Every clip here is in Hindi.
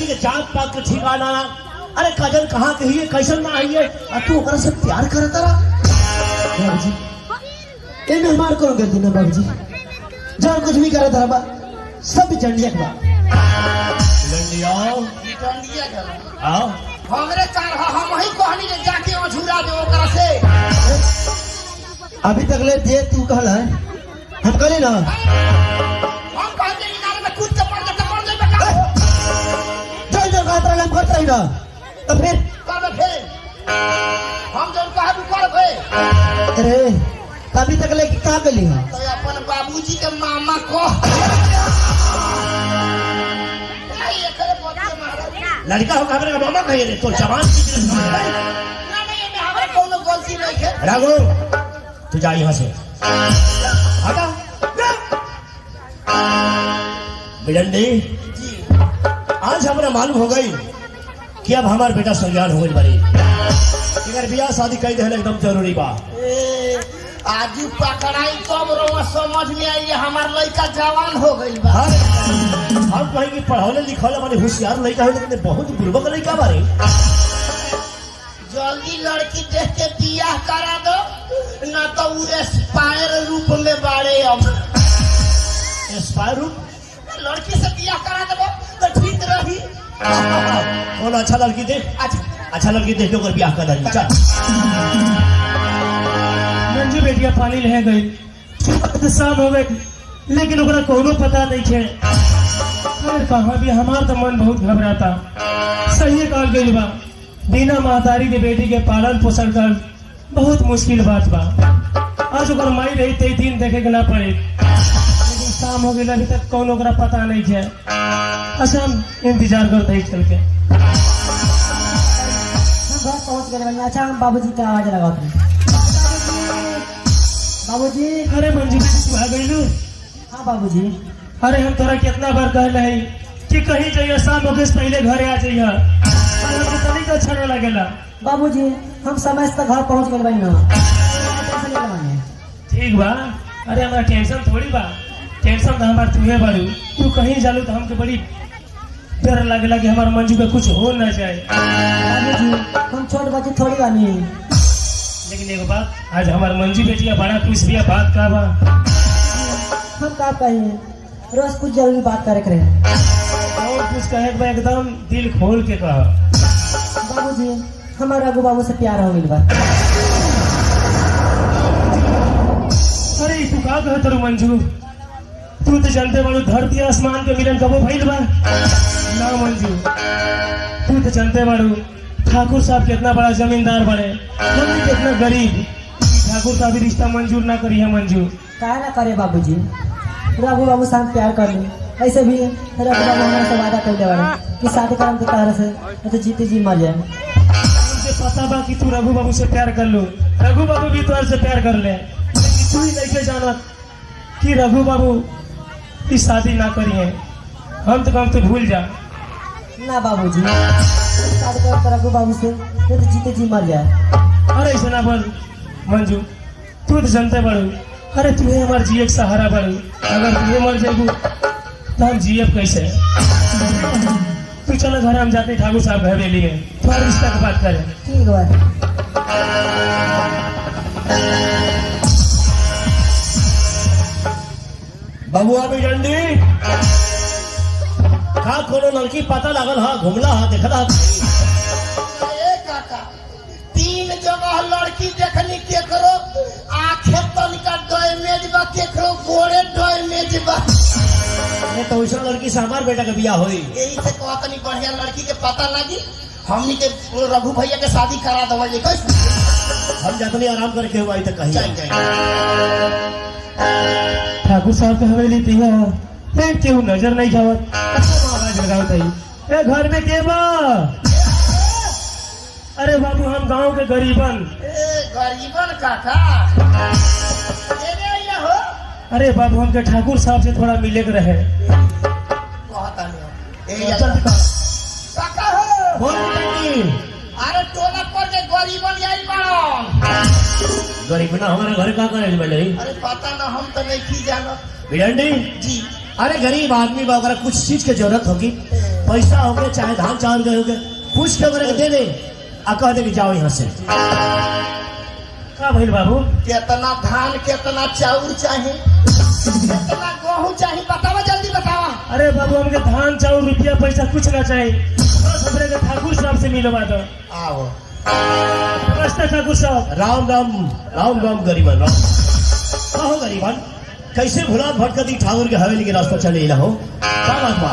लड़की के जात पात के ठिकाना ना। अरे काजल कहाँ कही है, कैसन ना आई है, और तू ओकरा से प्यार करता रहा। बाबूजी ये मेहमान करो कर देना बाबूजी, जब कुछ भी करता रहा सब चंडिया के बाद आओ हमरे कार हम वही कहनी जे जाके अझुरा दे ओकरा से। अभी तक ले दे तू कहला है, हम कहले ना हम कहते किनारे में कूद के पड़ जाता मर जाए बेटा। चल जब कहता रहा हम करता ही ना, तो फिर कर फिर हम जब कहा तू कर भे। अरे तभी तक ले क्या कर लिया तो अपन बाबूजी के मामा को लड़का हो खबर का मामा कहिए रे, तो जवान राघो तू जा यहाँ से हटा। बिडंडी आज हमें मालूम हो गई कि अब हमारा बेटा सज्ञान हो गई बड़ी, अगर ब्याह शादी कही दे एकदम जरूरी बा। आज पकड़ाई कब रोवा समझ में आई हमार लड़का जवान हो गई बा। हम कहेंगे पढ़ौले लिखौले माने होशियार लड़का है, लेकिन बहुत बुर्बक लड़का बारे। जल्दी लड़की देख के बियाह करा दो, ना तो वो एस्पायर रूप में बाड़े। अब एस्पायर रूप लड़की से बियाह करा दो तो ठीक रही। कौन अच्छा लड़की देख, अच्छा लड़की देख के ओकर बियाह कर दी। चल मंजू बेटिया पानी रह गई तो शाम हो गई, लेकिन ओकरा कोनो पता नहीं है। अरे कहाँ भी हमार तो मन बहुत घबराता। सही काल गई बा, बिना महतारी के बेटी के पालन पोषण कर बहुत मुश्किल बात बा। आज ओकर माई रही 23 दिन देखे के ना पड़े, लेकिन शाम हो गई अभी तक कौन ओकरा पता नहीं है। अच्छा हम इंतजार करते ही चल के। घर पहुंच गए। अच्छा हम बाबूजी का आवाज लगाओ। बाबूजी अरे मंजू तू आ गई लू। हाँ बाबूजी। अरे हम तोरा कितना बार कहले है कि कहीं जाइए शाम होके से पहले घरे आ जाइए, तनिक अच्छा न लगेला। बाबूजी हम समय से घर पहुंच गए भाई ना। ठीक बा, अरे हमारा टेंशन थोड़ी बा, टेंशन तो हमार तुहे बारू। तू कहीं जालू तो हमके बड़ी डर लगेला कि हमारे मंजू का कुछ हो ना जाए। बाबूजी हम छोट बच्चे थोड़ी बानी। लेकिन एगो बात, आज हमारे मंजू बेटिया बड़ा खुश भी बात का बा। हम का कहिए, रोज कुछ जरूरी बात करे करे। और कुछ कहे बा एकदम दिल खोल के कहा। बाबूजी हमारा रघु बाबू से प्यार हो गई बा। अरे तू का कहत रू मंजू, तू तो जानते बारू धरती आसमान के मिलन कबो भइल बा ना मंजू। तू तो जानते बारू ठाकुर साहब कितना बड़ा जमींदार बने, हम कितना गरीब। ठाकुर साहब रिश्ता मंजूर ना करी है मंजू। काहे ना करे बाबूजी, रघु बाबू से हम प्यार कर ली। ऐसे भी रघु बाबू हमारे से वादा कर दे कि शादी करम के कारण से तो जीते जी मर जाए। मुझे पता बा कि तू रघु बाबू से प्यार कर लो, रघु बाबू भी तुझसे से प्यार कर ले, लेकिन तू ही नहीं जानत कि रघु बाबू की शादी ना करी है। हम तो भूल जा ना बाबूजी, शादी कर रघु बाबू से तो जीते जी मर जाए। अरे ऐसा ना बोल मंजू, तू तो जानते बड़ू। अरे तुम्हें हमारे जीए का सहारा बड़ू, अगर तुम्हें मर जाएगू तो हम जीएफ कैसे। तू चलो घर हम जाते ठाकुर साहब घर ले लिए, थोड़ा रिश्ता की बात करें। ठीक है बबुआ बिडंडी का कोनो लड़की पता लगल हा, घुमला हा, देखला हा। काका 3 जगह लड़की देखनी, केकरो आंखें तनिका डैमेज बा, केकरो गोड़े डैमेज बा। ये तो वैसा लड़की से हमार बेटा का बियाह होई। यही से कहा तनी बढ़िया लड़की के पता लगी, हमनी के रघु भैया के शादी करा दो। हम जातनी आराम करके हुआ तक कहीं ठाकुर साहब के हवेली दिया क्यों नजर नहीं जावत। अच्छा आवाज लगाओ तई, ए घर में के बा? अरे बाबू हम गांव के गरीबन। गरीबन काका हो? अरे बाबू हमके ठाकुर साहब से थोड़ा मिले के रहे। काका हो? बोल बिडंडी। अरे टोला पर के गरीबन आई बाड़न। गरीब ना हमारे घर का करे बड़े। अरे पता ना, हम तो नहीं की जानो बिडंडी जी। अरे गरीब आदमी बा, अगर कुछ चीज की जरूरत होगी पैसा हो गए चाहे धान चावल गए हो गए पूछ के मेरे को दे दे आ कह दे कि जाओ यहाँ से। का भइल बाबू? कितना धान कितना चाउर चाहिए, कितना गेहूं चाहिए, बतावा जल्दी बतावा। अरे बाबू हमके धान चाउर रुपया पैसा कुछ ना चाहिए, बस हमरे के ठाकुर साहब से मिलवा दो। आओ नमस्ते ठाकुर साहब। राम राम राम राम गरीबन राम। कहो गरीबन कैसे भुला भटकती ठाकुर के हवेली के रास्ता चले हो, क्या बात बा?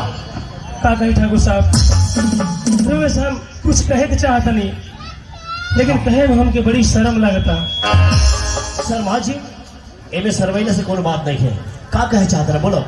का कही ठाकुर साहब, तो वैसे हम कुछ कहे के चाहता नहीं, लेकिन कहे में हमके बड़ी शर्म लगता। शर्मा जी एमे शर्मैले से कोई बात नहीं है, का कहे चाहत रहा बोलो।